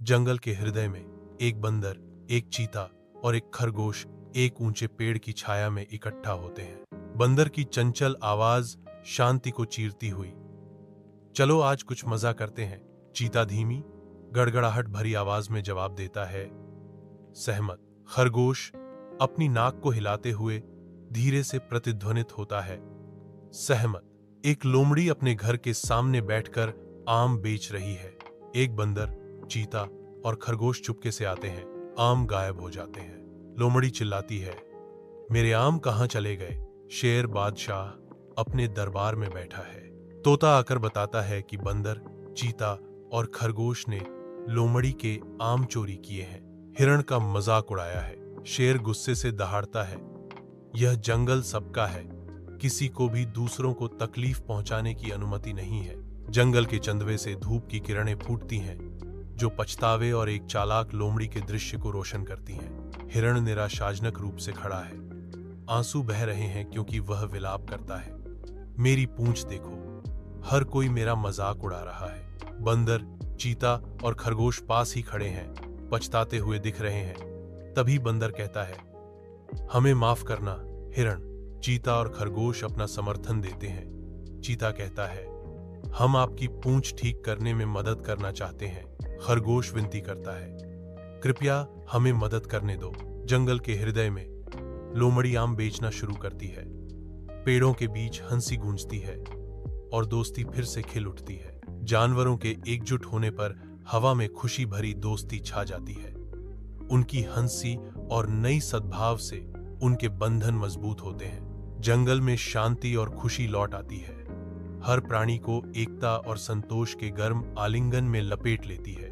जंगल के हृदय में एक बंदर, एक चीता और एक खरगोश एक ऊंचे पेड़ की छाया में इकट्ठा होते हैं। बंदर की चंचल आवाज शांति को चीरती हुई। चलो आज कुछ मजा करते हैं, चीता धीमी गड़गड़ाहट भरी आवाज में जवाब देता है। सहमत खरगोश अपनी नाक को हिलाते हुए धीरे से प्रतिध्वनित होता है। सहमत। एक लोमड़ी अपने घर के सामने बैठकर आम बेच रही है। एक बंदर, चीता और खरगोश चुपके से आते हैं। आम गायब हो जाते हैं। लोमड़ी चिल्लाती है, मेरे आम कहाँ चले गए? शेर बादशाह अपने दरबार में बैठा है। तोता आकर बताता है कि बंदर, चीता और खरगोश ने लोमड़ी के आम चोरी किए हैं। हिरण का मजाक उड़ाया है। शेर गुस्से से दहाड़ता है, यह जंगल सबका है, किसी को भी दूसरों को तकलीफ पहुंचाने की अनुमति नहीं है। जंगल के चंदवे से धूप की किरणें फूटती हैं, जो पछतावे और एक चालाक लोमड़ी के दृश्य को रोशन करती हैं। हिरण निराशाजनक रूप से खड़ा है। आंसू बह रहे हैं क्योंकि वह विलाप करता है, मेरी पूंछ देखो, हर कोई मेरा मजाक उड़ा रहा है। बंदर, चीता और खरगोश पास ही खड़े हैं, पछताते हुए दिख रहे हैं। तभी बंदर कहता है, हमें माफ करना। हिरण, चीता और खरगोश अपना समर्थन देते हैं। चीता कहता है, हम आपकी पूंछ ठीक करने में मदद करना चाहते हैं। खरगोश विनती करता है, कृपया हमें मदद करने दो। जंगल के हृदय में लोमड़ी आम बेचना शुरू करती है। पेड़ों के बीच हंसी गूंजती है और दोस्ती फिर से खिल उठती है। जानवरों के एकजुट होने पर हवा में खुशी भरी दोस्ती छा जाती है। उनकी हंसी और नई सद्भाव से उनके बंधन मजबूत होते हैं। जंगल में शांति और खुशी लौट आती है। हर प्राणी को एकता और संतोष के गर्म आलिंगन में लपेट लेती है।